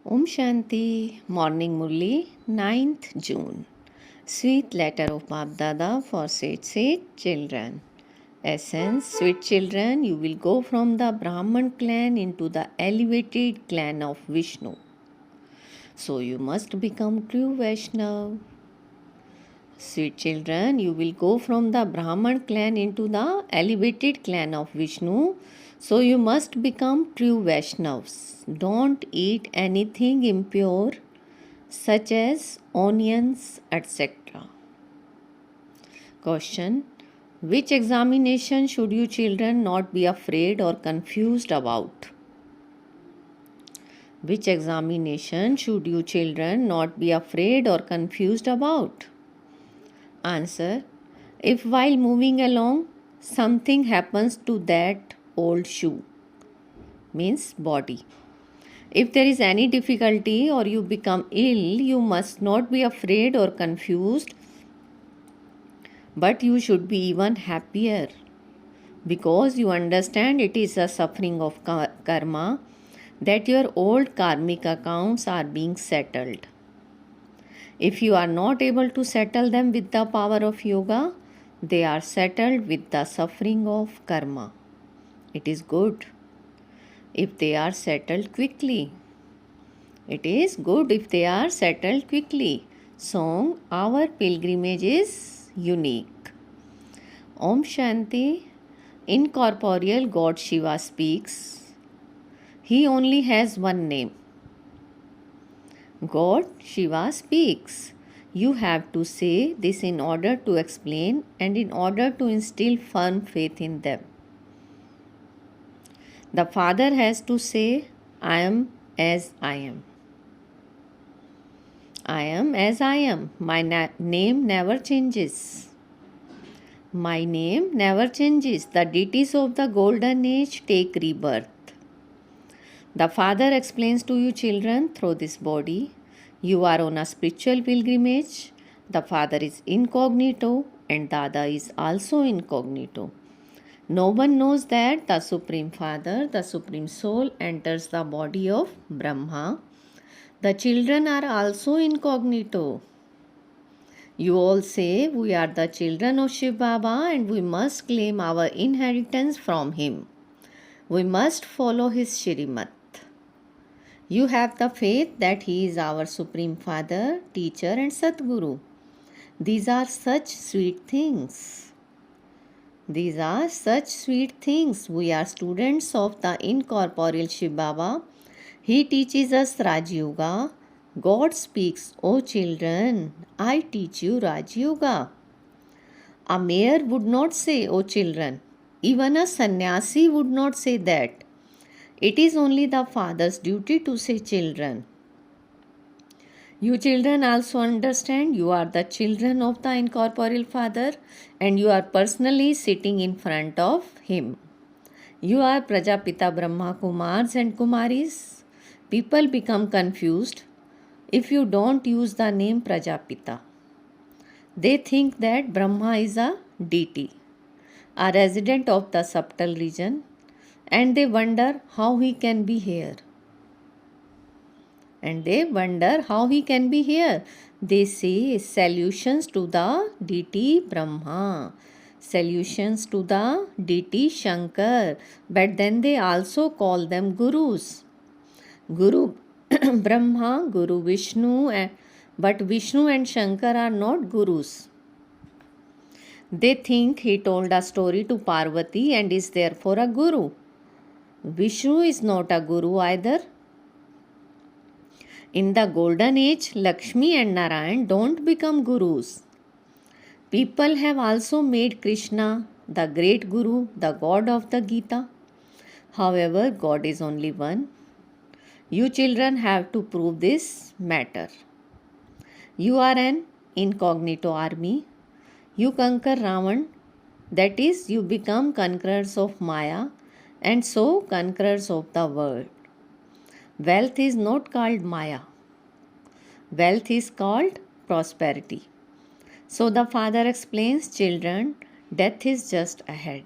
Om Shanti, Morning Murli, 9th June. Sweet letter of Bap Dada for sweet children. Essence, sweet children, you will go from the Brahman clan into the elevated clan of Vishnu. So you must become true Vaishnav. Sweet children, you will go from the Brahman clan into the elevated clan of Vishnu. So you must become true Vaishnavs. Don't eat anything impure such as onions, etc. Question: which examination should you children not be afraid or confused about? Which examination should you children not be afraid or confused about? Answer: if while moving along something happens to that old shoe, means body. If there is any difficulty or you become ill, you must not be afraid or confused, but you should be even happier because you understand it is a suffering of karma that your old karmic accounts are being settled. If you are not able to settle them with the power of yoga, they are settled with the suffering of karma. It is good if they are settled quickly. It is good if they are settled quickly. So, our pilgrimage is unique. Om Shanti. Incorporeal God Shiva speaks. He only has one name. God Shiva speaks. You have to say this in order to explain and in order to instill firm faith in them. The Father has to say, I am as I am. I am as I am. My name never changes. My name never changes. The deities of the golden age take rebirth. The Father explains to you children through this body. You are on a spiritual pilgrimage. The Father is incognito and Dada is also incognito. No one knows that the Supreme Father, the Supreme Soul, enters the body of Brahma. The children are also incognito. You all say we are the children of Shiv Baba and we must claim our inheritance from him. We must follow his Shrimat. You have the faith that he is our Supreme Father, Teacher and Sadguru. These are such sweet things. These are such sweet things. We are students of the incorporeal Shiv Baba. He teaches us Raj Yoga. God speaks, O children, I teach you Raj Yoga. A mayor would not say, O children. Even a sannyasi would not say that. It is only the father's duty to say children. You children also understand you are the children of the incorporeal Father and you are personally sitting in front of him. You are Prajapita Brahma Kumars and Kumaris. People become confused if you don't use the name Prajapita. They think that Brahma is a deity, a resident of the subtle region, and they wonder how he can be here. They say solutions to the deity Brahma, solutions to the deity Shankar, but then they also call them gurus. Guru Brahma, Guru Vishnu, but Vishnu and Shankar are not gurus. They think he told a story to Parvati and is therefore a guru. Vishnu is not a guru either. In the golden age, Lakshmi and Narayan don't become gurus. People have also made Krishna the great guru, the god of the Gita. However, God is only one. You children have to prove this matter. You are an incognito army. You conquer Ravan, that is, you become conquerors of Maya and so conquerors of the world. Wealth is not called Maya. Wealth is called prosperity. So the Father explains, children, death is just ahead.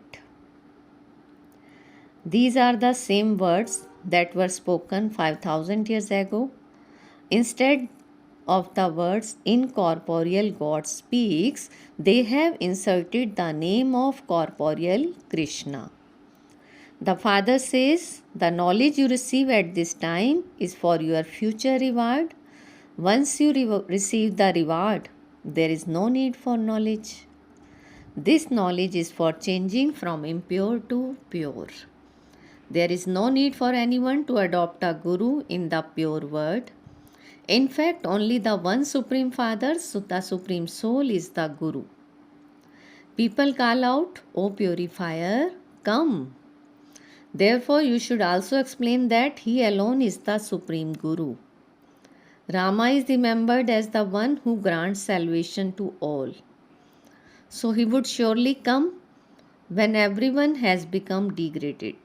These are the same words that were spoken 5,000 years ago Instead of the words incorporeal God speaks, they have inserted the name of corporeal Krishna. The Father says, the knowledge you receive at this time is for your future reward. Once you receive the reward, there is no need for knowledge. This knowledge is for changing from impure to pure. There is no need for anyone to adopt a guru in the pure word. In fact, only the one Supreme Father, the Supreme Soul, is the Guru. People call out, O purifier, come. Therefore, you should also explain that he alone is the Supreme Guru. Rama is remembered as the one who grants salvation to all. So he would surely come when everyone has become degraded.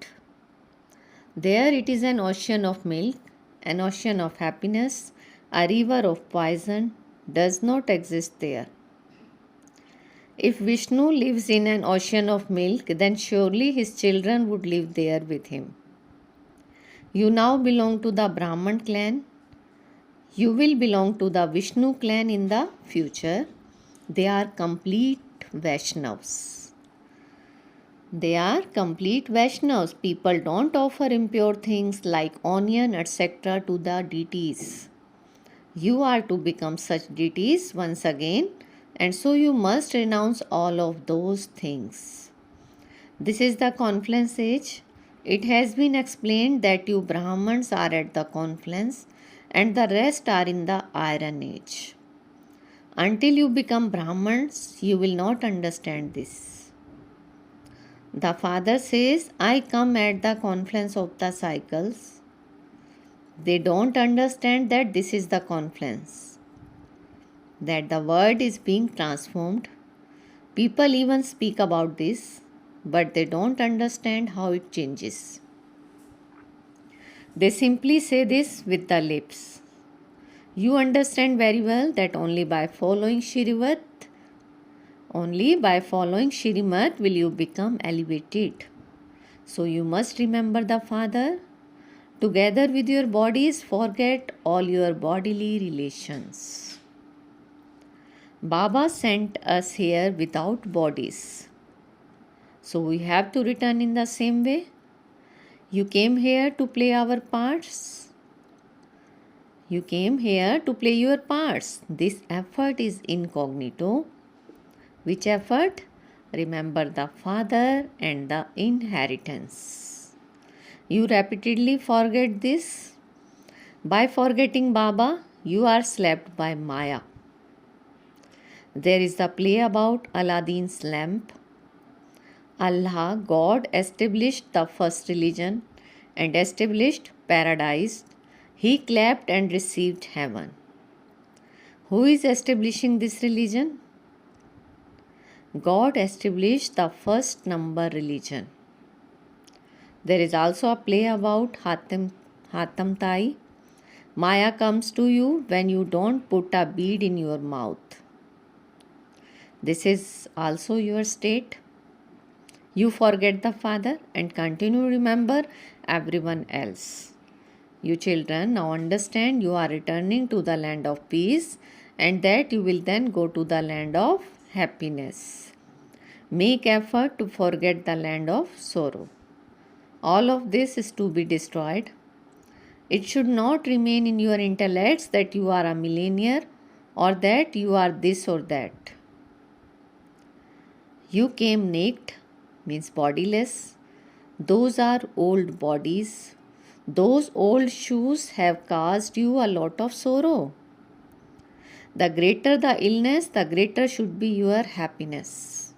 There it is an ocean of milk, an ocean of happiness, a river of poison does not exist there. If Vishnu lives in an ocean of milk, then surely his children would live there with him. You now belong to the Brahman clan. You will belong to the Vishnu clan in the future. They are complete Vaishnavas. They are complete Vaishnavas. People don't offer impure things like onion, etc. to the deities. You are to become such deities once again, and so you must renounce all of those things. This is the confluence age. It has been explained that you Brahmans are at the confluence and the rest are in the iron age. Until you become Brahmans, you will not understand this. The Father says, I come at the confluence of the cycles. They don't understand that this is the confluence, that the world is being transformed. People even speak about this, but they don't understand how it changes. They simply say this with the lips. You understand very well that only by following Shrivat, will you become elevated. So you must remember the Father. Together with your bodies, forget all your bodily relations. Baba sent us here without bodies. So we have to return in the same way. You came here to play our parts. You came here to play your parts. This effort is incognito. Which effort? Remember the Father and the inheritance. You repeatedly forget this. By forgetting Baba, you are slapped by Maya. There is the play about Aladdin's lamp. Allah, God, established the first religion and established paradise. He clapped and received heaven. Who is establishing this religion? God established the first number religion. There is also a play about Hatam Tai. Maya comes to you when you don't put a bead in your mouth. This is also your state. You forget the Father and continue to remember everyone else. You children now understand you are returning to the land of peace and that you will then go to the land of happiness. Make effort to forget the land of sorrow. All of this is to be destroyed. It should not remain in your intellects that you are a millionaire or that you are this or that. You came naked, means bodiless. Those are old bodies. Those old shoes have caused you a lot of sorrow. The greater the illness, the greater should be your happiness.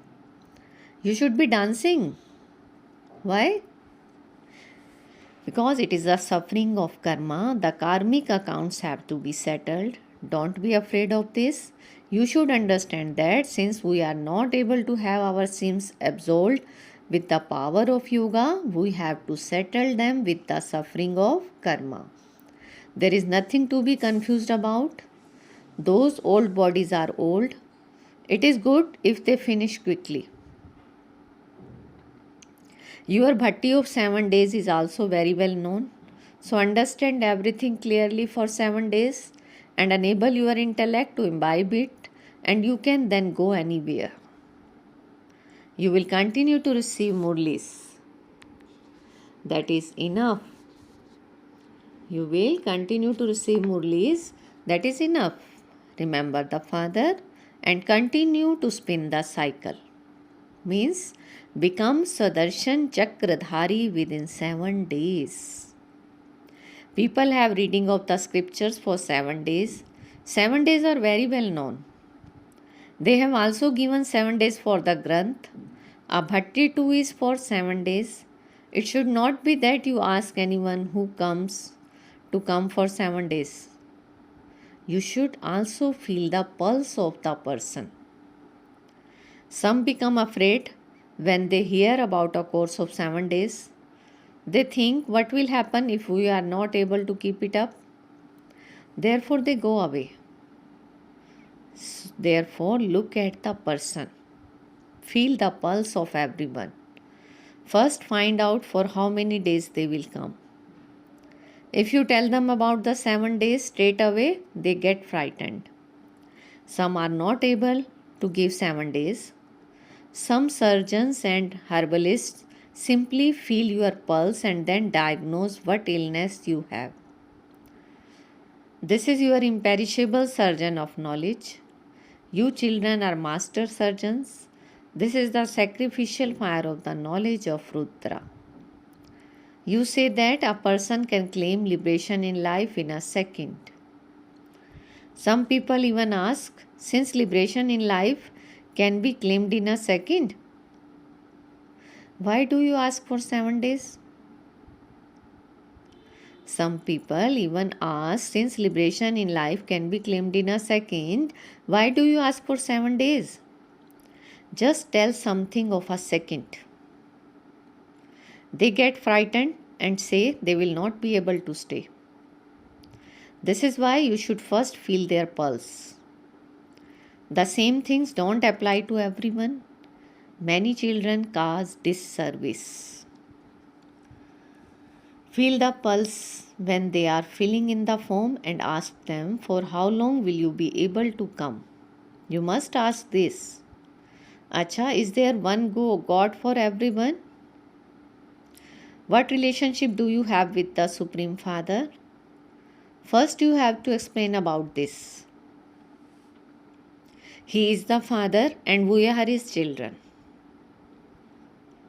You should be dancing. Why? Because it is the suffering of karma. The karmic accounts have to be settled. Don't be afraid of this. You should understand that since we are not able to have our sins absolved with the power of yoga, we have to settle them with the suffering of karma. There is nothing to be confused about. Those old bodies are old. It is good if they finish quickly. Your bhatti of 7 days is also very well known. So understand everything clearly for 7 days and enable your intellect to imbibe it, and you can then go anywhere. You will continue to receive murlis. That is enough. You will continue to receive murlis. That is enough. Remember the Father and continue to spin the cycle. Means become Sadarshan Chakradhari within 7 days. People have reading of the scriptures for 7 days. 7 days are very well known. They have also given 7 days for the Granth. A Bhatti too is for 7 days. It should not be that you ask anyone who comes to come for 7 days. You should also feel the pulse of the person. Some become afraid when they hear about a course of 7 days. They think, what will happen if we are not able to keep it up? Therefore, they go away. Therefore, look at the person. Feel the pulse of everyone. First, find out for how many days they will come. If you tell them about the 7 days straight away, they get frightened. Some are not able to give 7 days. Some surgeons and herbalists simply feel your pulse and then diagnose what illness you have. This is your imperishable surgeon of knowledge. You children are master surgeons. This is the sacrificial fire of the knowledge of Rudra. You say that a person can claim liberation in life in a second. Some people even ask, since liberation in life can be claimed in a second, why do you ask for 7 days? Some people even ask, since liberation in life can be claimed in a second, why do you ask for 7 days? Just tell something of a second. They get frightened and say they will not be able to stay. This is why you should first feel their pulse. The same things don't apply to everyone. Many children cause disservice. Feel the pulse when they are filling in the form and ask them, for how long will you be able to come? You must ask this. Acha, is there one God for everyone? What relationship do you have with the Supreme Father? First, you have to explain about this. He is the Father and we are His children.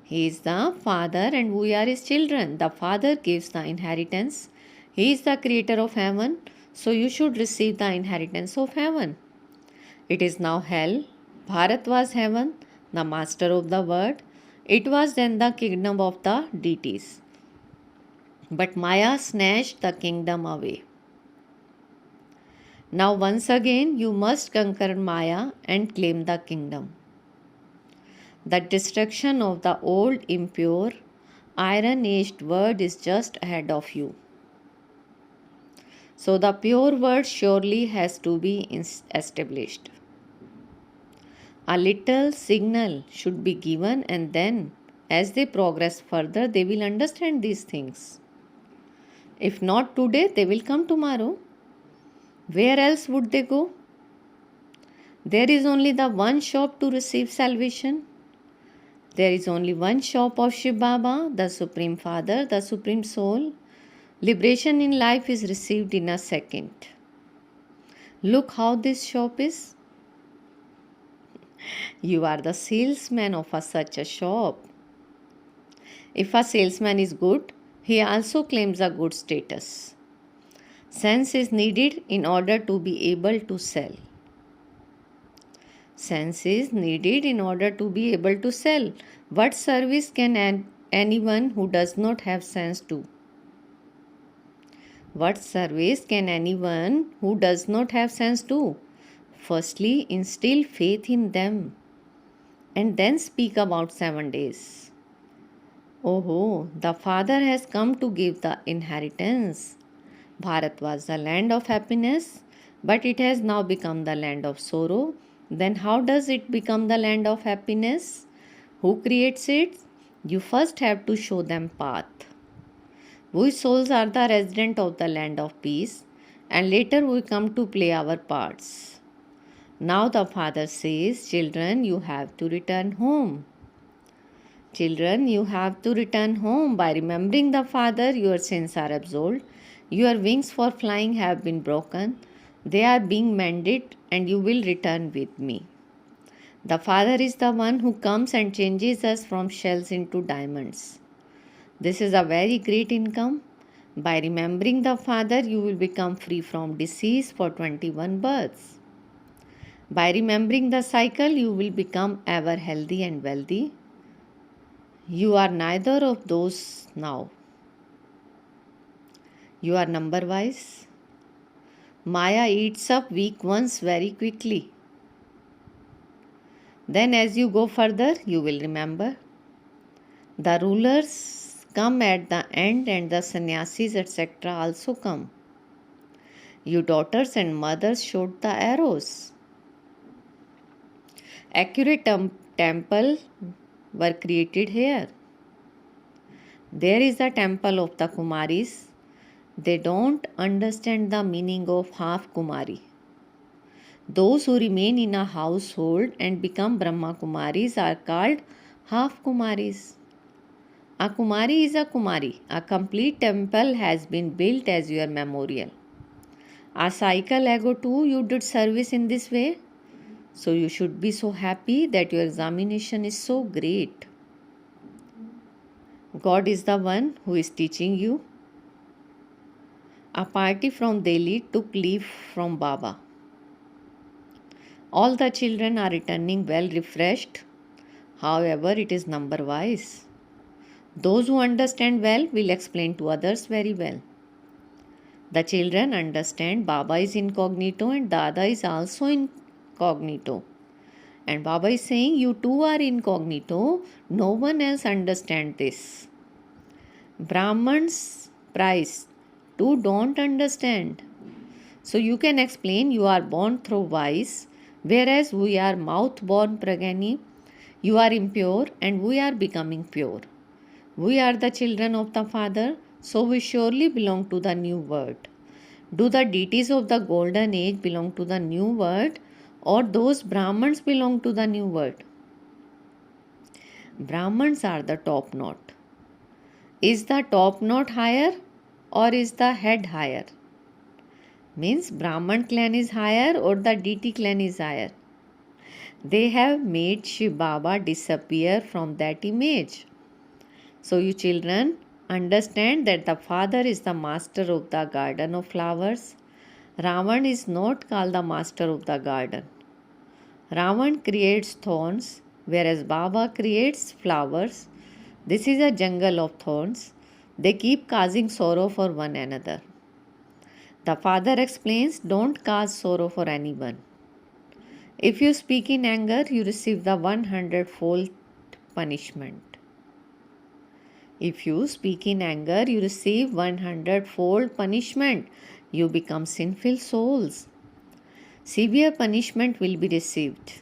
He is the Father and we are His children. The Father gives the inheritance. He is the creator of heaven, so you should receive the inheritance of heaven. It is now hell. Bharat was heaven, the master of the world. It was then the kingdom of the deities. But Maya snatched the kingdom away. Now once again you must conquer Maya and claim the kingdom. The destruction of the old, impure, iron-aged world is just ahead of you. So the pure world surely has to be established. A little signal should be given, and then as they progress further, they will understand these things. If not today, they will come tomorrow. Where else would they go? There is only the one shop to receive salvation. There is only one shop of Shiv Baba, the Supreme Father, the Supreme Soul. Liberation in life is received in a second. Look how this shop is. You are the salesman of such a shop. If a salesman is good, he also claims a good status. Sense is needed in order to be able to sell. Sense is needed in order to be able to sell. What service can anyone who does not have sense do? What service can anyone who does not have sense do? Firstly, instill faith in them and then speak about 7 days. Oh, the Father has come to give the inheritance. Bharat was the land of happiness, but it has now become the land of sorrow. Then how does it become the land of happiness? Who creates it? You first have to show them path. We souls are the resident of the land of peace, and later we come to play our parts. Now the father says, children, you have to return home. Children, you have to return home. By remembering the father, your sins are absolved. Your wings for flying have been broken. They are being mended, and you will return with me. The father is the one who comes and changes us from shells into diamonds. This is a very great income. By remembering the father, you will become free from disease for 21 births. By remembering the cycle, you will become ever healthy and wealthy. You are neither of those now. You are number wise. Maya eats up weak ones very quickly. Then as you go further, you will remember. The rulers come at the end and the sannyasis etc. also come. You daughters and mothers showed the arrows. Accurate temple were created here. There is the temple of the kumaris. They don't understand the meaning of half kumari. Those who remain in a household and become Brahma Kumaris are called half Kumaris. A Kumari is a Kumari. A complete temple has been built as your memorial. A cycle ago too you did service in this way. So you should be so happy that your examination is so great. God is the one who is teaching you. A party from Delhi took leave from Baba. All the children are returning well refreshed. However, it is number wise. Those who understand well will explain to others very well. The children understand Baba is incognito and Dada is also incognito. And Baba is saying, you too are incognito. No one else understands this. Brahmans price too don't understand. So you can explain you are born through wise, whereas we are mouth-born pragani. You are impure and we are becoming pure. We are the children of the Father, so we surely belong to the new world. Do the deities of the golden age belong to the new world, or those Brahmans belong to the new world? Brahmans are the top knot. Is the top knot higher or is the head higher? Means Brahman clan is higher or the deity clan is higher? They have made Shiv Baba disappear from that image. So you children understand that the father is the master of the garden of flowers. Ravan is not called the master of the garden. Ravan creates thorns, whereas Baba creates flowers. This is a jungle of thorns. They keep causing sorrow for one another. The father explains, don't cause sorrow for anyone. If you speak in anger, you receive the 100-fold punishment. If you speak in anger, you receive 100-fold punishment. You become sinful souls. Severe punishment will be received.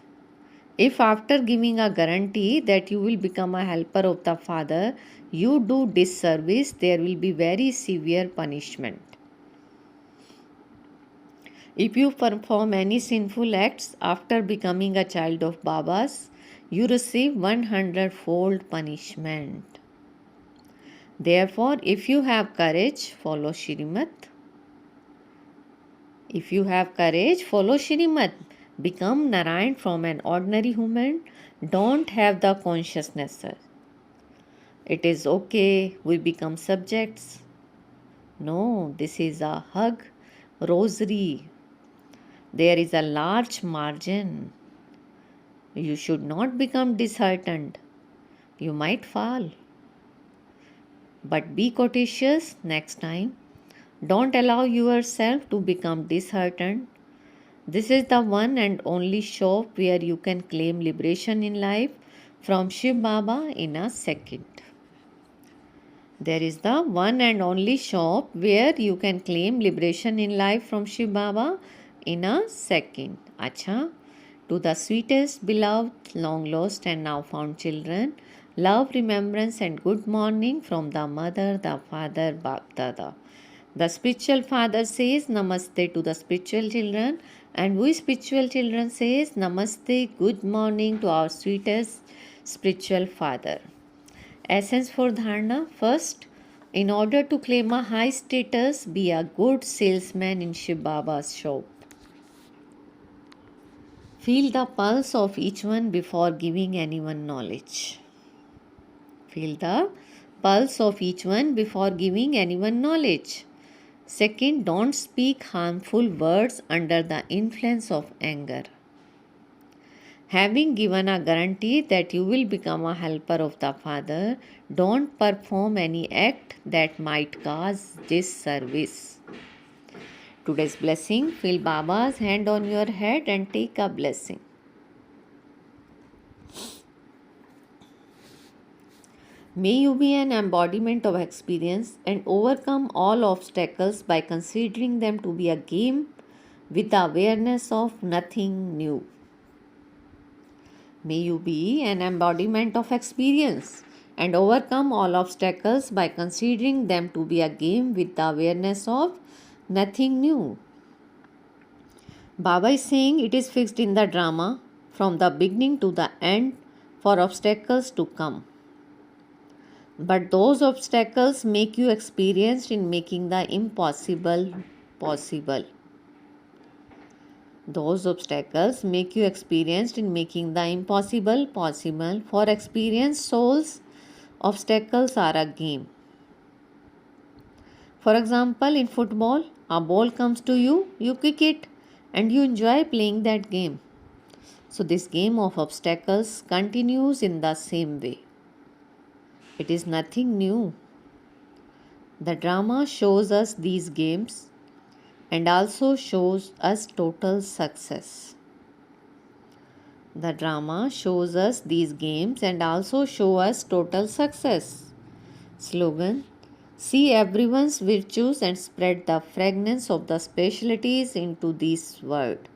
If after giving a guarantee that you will become a helper of the Father, you do disservice, there will be very severe punishment. If you perform any sinful acts after becoming a child of Baba's, you receive 100-fold punishment. Therefore, if you have courage, follow Shrimat. If you have courage, follow Shrimat. Become Narayan from an ordinary human. Don't have the consciousness, sir. It is okay, we become subjects. No, this is a hug, rosary. There is a large margin. You should not become disheartened. You might fall. But be cautious next time. Don't allow yourself to become disheartened. This is the one and only shop where you can claim liberation in life from Shiv Baba in a second. There is the one and only shop where you can claim liberation in life from Shiv Baba in a second. Acha, to the sweetest, beloved, long lost and now found children, Love, remembrance, and good morning from the mother, the father, Bap Dada. The spiritual father says Namaste to the spiritual children, and we spiritual children says Namaste, good morning to our sweetest spiritual father. Essence for Dharana. First, in order to claim a high status, be a good salesman in Shiv Baba's shop. Feel the pulse of each one before giving anyone knowledge. Feel the pulse of each one before giving anyone knowledge. Second, don't speak harmful words under the influence of anger. Having given a guarantee that you will become a helper of the Father, don't perform any act that might cause disservice. Today's blessing, feel Baba's hand on your head and take a blessing. May you be an embodiment of experience and overcome all obstacles by considering them to be a game with the awareness of nothing new. May you be an embodiment of experience and overcome all obstacles by considering them to be a game with the awareness of nothing new. Baba is saying it is fixed in the drama from the beginning to the end for obstacles to come. But those obstacles make you experienced in making the impossible possible. Those obstacles make you experienced in making the impossible possible. For experienced souls, obstacles are a game. For example, in football, a ball comes to you, you kick it, and you enjoy playing that game. So, this game of obstacles continues in the same way. It is nothing new. The drama shows us these games and also shows us total success. The drama shows us these games and also show us total success. Slogan: see everyone's virtues and spread the fragrance of the specialities into this world,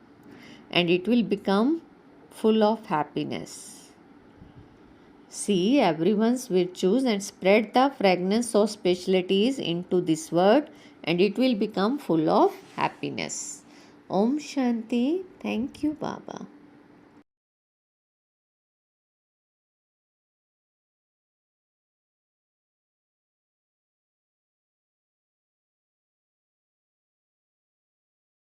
and it will become full of happiness. See everyone's virtues and spread the fragrance of specialities into this world, and it will become full of happiness. Om Shanti. Thank you, Baba.